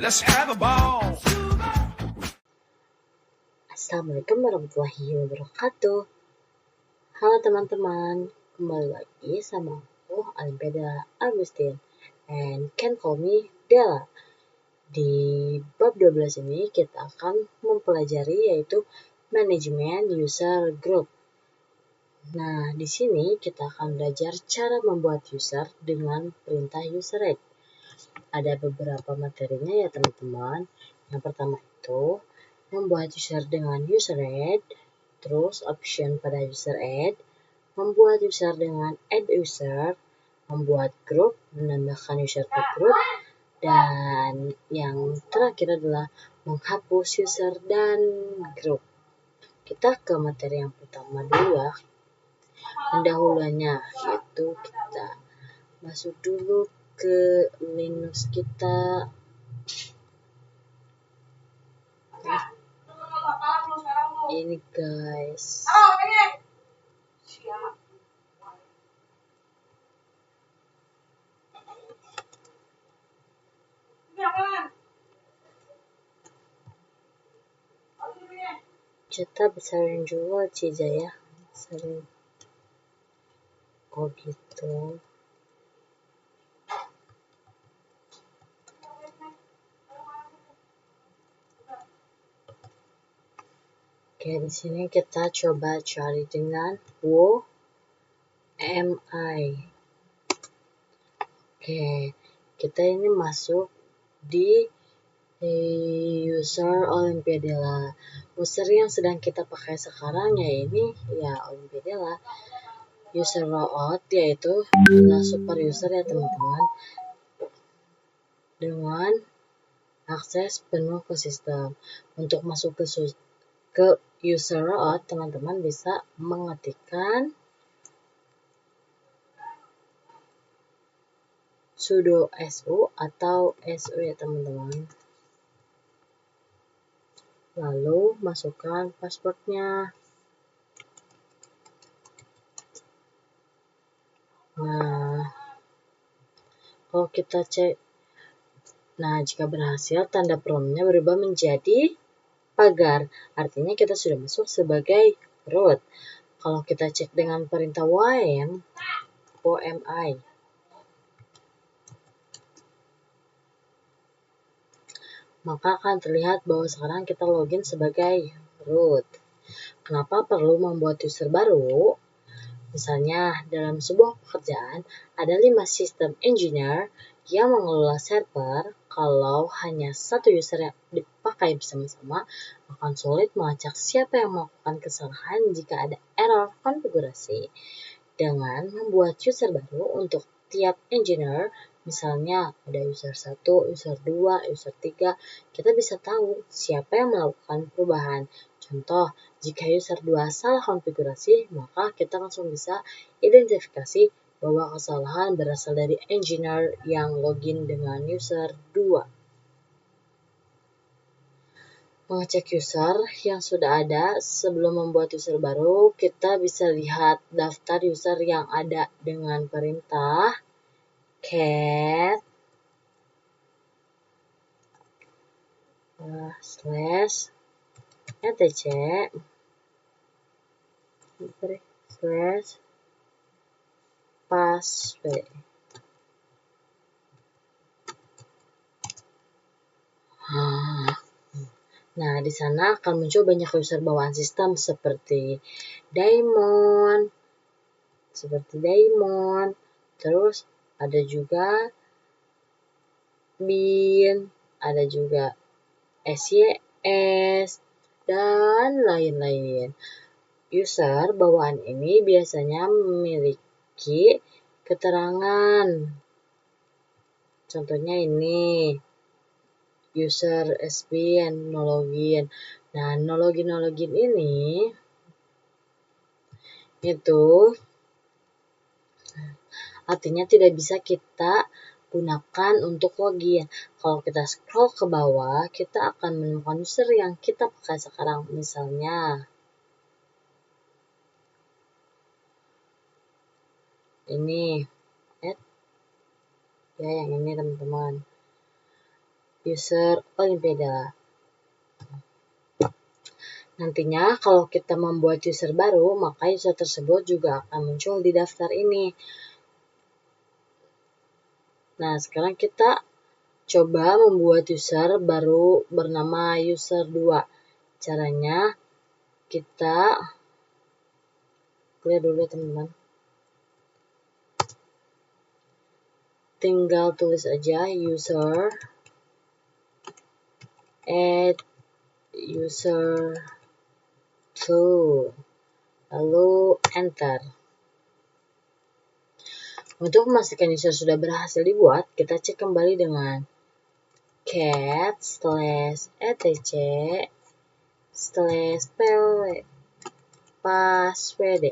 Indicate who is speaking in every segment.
Speaker 1: Let's have a ball.
Speaker 2: Assalamualaikum warahmatullahi wabarakatuh. Halo teman-teman, kembali lagi sama aku Alimpiada Agustin and can call me Della. Di bab 12 ini kita akan mempelajari yaitu manajemen user group. Nah, di sini kita akan belajar cara membuat user dengan perintah user add. Ada beberapa materinya ya teman-teman. Yang pertama itu membuat user dengan user add, terus option pada user add, membuat user dengan add user, membuat grup, menambahkan user ke grup, dan yang terakhir adalah menghapus user dan grup. Kita ke materi yang pertama dulu ya. Pendahuluannya yaitu kita masuk dulu ke Linux kita. Ini guys. Kita besarin juga Ciza ya. Besarin. Oh gitu. Oke, di sini kita coba cari dengan WMI. Oke, kita ini masuk di user Olimpiadella. User yang sedang kita pakai sekarang ya ini ya Olimpiadella. User rollout yaitu super user ya teman-teman. Dengan akses penuh ke sistem. Untuk masuk ke user rollout, teman-teman bisa mengetikkan sudo su atau su ya teman-teman. Lalu masukkan passwordnya. Nah, kalau kita cek, nah jika berhasil tanda promnya berubah menjadi pagar, artinya kita sudah masuk sebagai root. Kalau kita cek dengan perintah wmi, maka akan terlihat bahwa sekarang kita login sebagai root. Kenapa perlu membuat user baru? Misalnya, dalam sebuah pekerjaan, ada 5 sistem engineer yang mengelola server. Kalau hanya satu user yang dipakai bersama-sama, akan sulit melacak siapa yang melakukan kesalahan jika ada error konfigurasi. Dengan membuat user baru untuk tiap engineer, misalnya ada user 1, user 2, user 3, kita bisa tahu siapa yang melakukan perubahan. Contoh, jika user 2 salah konfigurasi, maka kita langsung bisa identifikasi bahwa kesalahan berasal dari engineer yang login dengan user 2. Mengecek user yang sudah ada sebelum membuat user baru, kita bisa lihat daftar user yang ada dengan perintah cat /etc /password. Nah, di sana akan muncul banyak user bawaan sistem seperti Daemon, terus ada juga Bin, ada juga SYS, dan lain-lain. User bawaan ini biasanya memiliki keterangan. Contohnya ini, user SBN, no login. Nah, no login ini itu artinya tidak bisa kita gunakan untuk login. Kalau kita scroll ke bawah, kita akan menemukan user yang kita pakai sekarang. Misalnya, ini, ya yang ini teman-teman. user Olimpiada. Nantinya kalau kita membuat user baru, maka user tersebut juga akan muncul di daftar ini. Nah, sekarang kita coba membuat user baru bernama user 2. Caranya kita lihat dulu teman-teman. Tinggal tulis aja user add user 2, lalu enter. Untuk memastikan user sudah berhasil dibuat, kita cek kembali dengan cat/etc/passwd.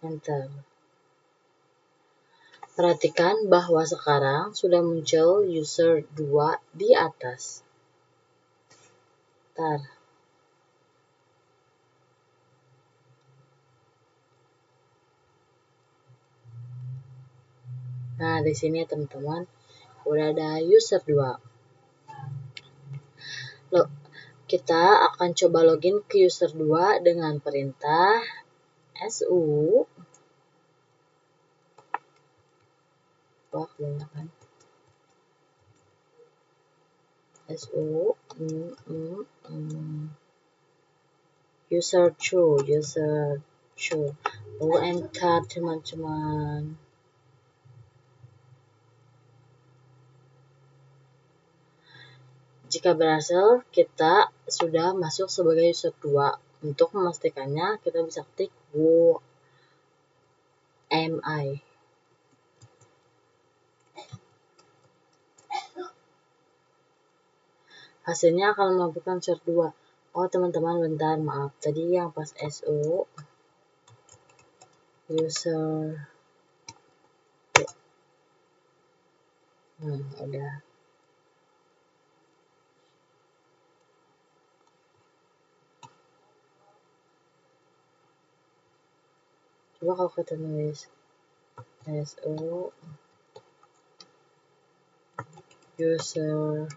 Speaker 2: Enter. Perhatikan bahwa sekarang sudah muncul user 2 di atas. Nah, di sini teman-teman udah ada user 2. Kita akan coba login ke user 2 dengan perintah su. Wah, kebanyakan. su user 2. Lalu enter teman-teman. Jika berhasil, kita sudah masuk sebagai user 2. Untuk memastikannya, kita bisa klik WMI. Hasilnya akan melampirkan user 2. Oh teman-teman, bentar, maaf. Tadi yang pas su user. Udah. Coba kalau kita nulis su user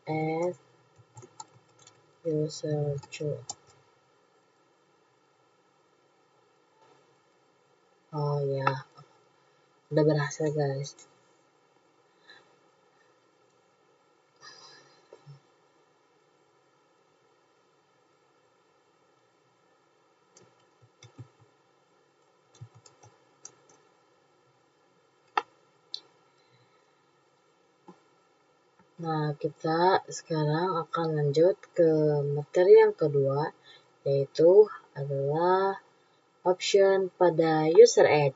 Speaker 2: add user 2. Oh ya, udah berhasil guys. Nah, kita sekarang akan lanjut ke materi yang kedua, yaitu adalah option pada user add.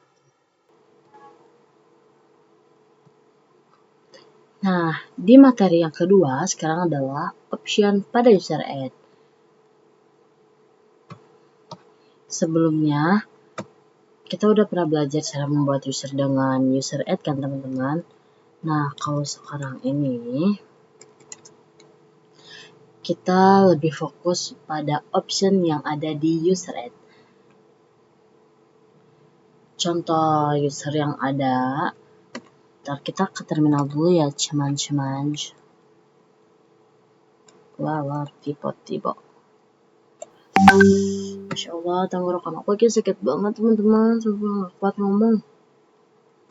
Speaker 2: Nah, di materi yang kedua sekarang adalah option pada user add. Sebelumnya, kita udah pernah belajar cara membuat user dengan user add kan teman-teman. Nah, kalau sekarang ini kita lebih fokus pada option yang ada di user add. Contoh user yang ada, ntar kita ke terminal dulu ya teman-teman. Wah, tiba-tiba. Masya Allah, tenggorokan aku lagi sakit banget teman-teman. Sumpah gak kuat ngomong.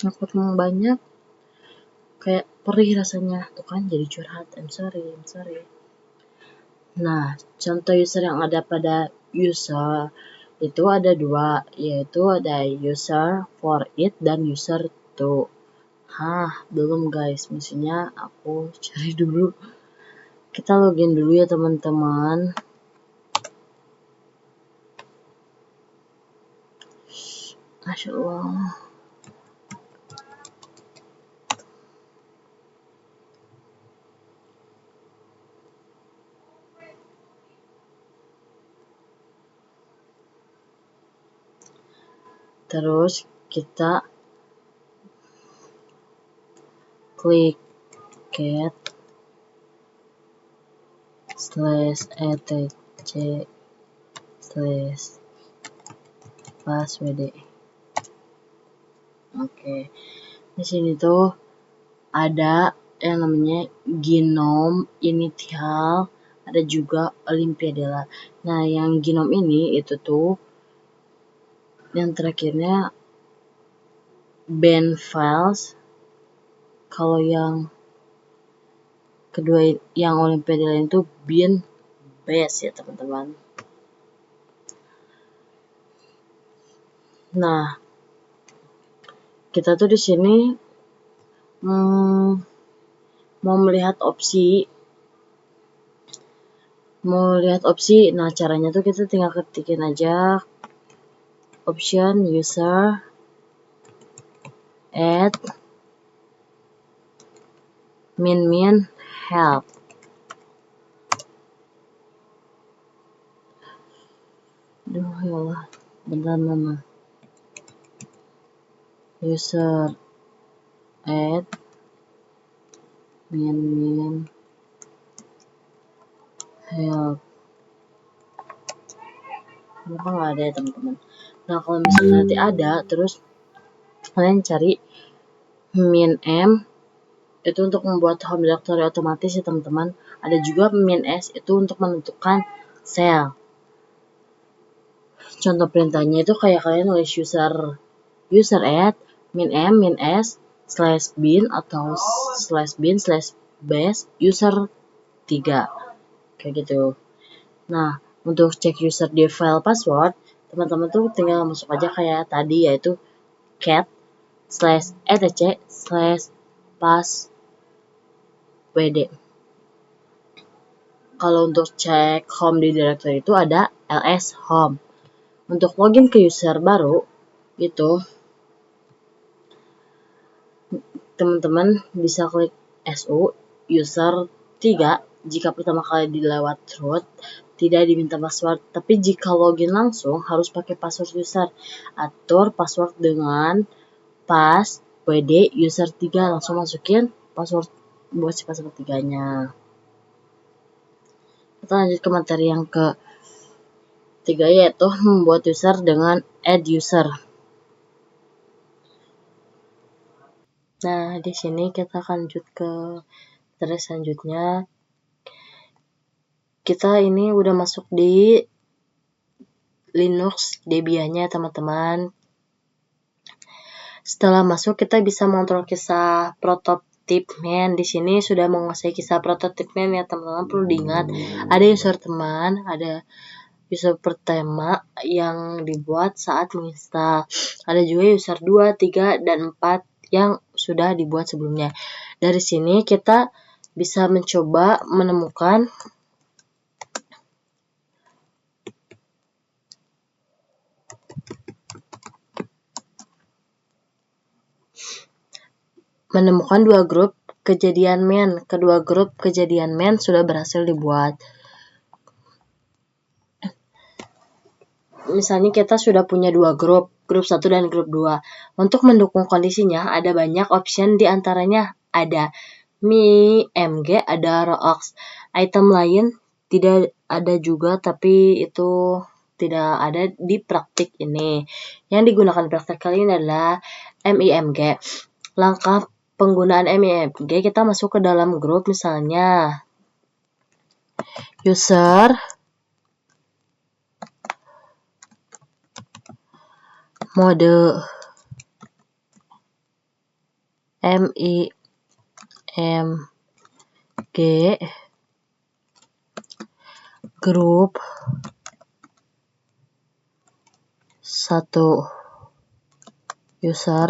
Speaker 2: Gak kuat ngomong banyak. Kayak perih rasanya. Tuh kan jadi curhat. I'm sorry. Nah, contoh user yang ada pada user itu ada 2, yaitu ada user for it dan user to. Belum guys, mestinya aku cari dulu. Kita login dulu ya teman-teman. Masya Allah. Terus kita klik cat/etc/passwd. Oke. Di sini tuh ada yang namanya Gnome Initial, ada juga Olympiadella. Nah, yang Gnome ini itu tuh yang terakhirnya band files. Kalau yang kedua yang Olympiadella itu bin base ya teman-teman. Nah, kita tuh di sini mau melihat opsi. Nah caranya tuh kita tinggal ketikin aja option user add min help. Aduh ya Allah, bentar mama. User add min help. Kenapa nggak ada ya teman-teman? Nah kalau misalnya nanti ada, terus kalian cari min m itu untuk membuat home directory otomatis ya teman-teman. Ada juga min s itu untuk menentukan cell. Contoh perintahnya itu kayak kalian nulis user add min m min s slash bin atau slash bin slash base user 3 kayak gitu. Nah untuk cek user di file password, teman-teman tuh tinggal masuk aja kayak tadi, yaitu cat slash etc slash passwd. Kalau untuk cek home di directory itu ada ls home. Untuk login ke user baru itu teman-teman bisa klik su user 3 jika pertama kali dilewat root tidak diminta password, tapi jika login langsung harus pakai password user. Atur password dengan passwd user 3, langsung masukin password buat si password 3-nya. Kita lanjut ke materi yang ketiga, yaitu membuat user dengan add user. Nah, di sini kita akan lanjut ke materi selanjutnya. Kita ini udah masuk di Linux Debian-nya teman-teman. Setelah masuk kita bisa mengontrol kisah prototype man. Di sini sudah menguasai kisah prototype man ya teman-teman. Perlu diingat ada user teman, ada user pertama yang dibuat saat menginstal. Ada juga user 2, 3, dan 4 yang sudah dibuat sebelumnya. Dari sini kita bisa mencoba menemukan dua grup kejadian man. Kedua grup kejadian man sudah berhasil dibuat. Misalnya kita sudah punya dua grup 1 dan grup 2. Untuk mendukung kondisinya ada banyak option, di antaranya ada mg, ada roox. Item lain tidak ada juga, tapi itu tidak ada di praktik ini. Yang digunakan praktik kali ini adalah mimg. Langkah penggunaan mimg, kita masuk ke dalam grup, misalnya user mode mimg grup 1 user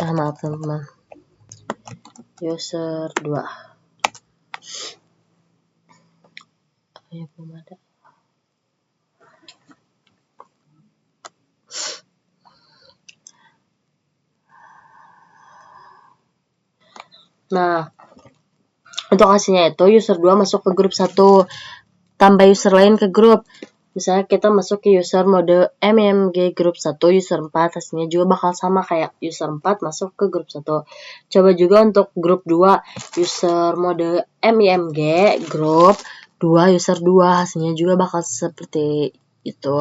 Speaker 2: maaf teman-teman, user 2 ya belum ada. Nah, untuk hasilnya itu user 2 masuk ke grup 1, tambah user lain ke grup. Misalnya kita masuk ke user mode mimg grup 1 user 4, hasilnya juga bakal sama kayak user 4 masuk ke grup 1. Coba juga untuk grup 2 user mode mimg grup 2 user 2, hasilnya juga bakal seperti itu.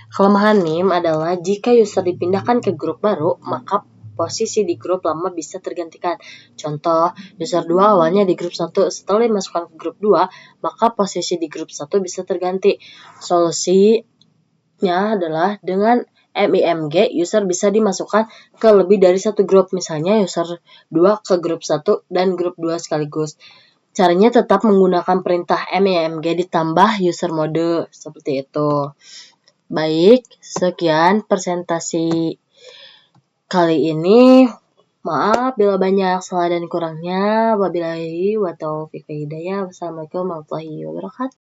Speaker 2: Kelemahan MIM adalah jika user dipindahkan ke grup baru, maka posisi di grup lama bisa tergantikan. Contoh, user 2 awalnya di grup 1, setelah dimasukkan ke grup 2, maka posisi di grup 1 bisa terganti. Solusinya adalah dengan MIMG, user bisa dimasukkan ke lebih dari satu grup, misalnya user 2 ke grup 1 dan grup 2 sekaligus. Caranya tetap menggunakan perintah MIMG ditambah user mode, seperti itu. Baik, sekian presentasi kali ini. Maaf bila banyak salah dan kurangnya. Wabillahi wa taufiq wa hidayah. Wassalamualaikum warahmatullahi wabarakatuh.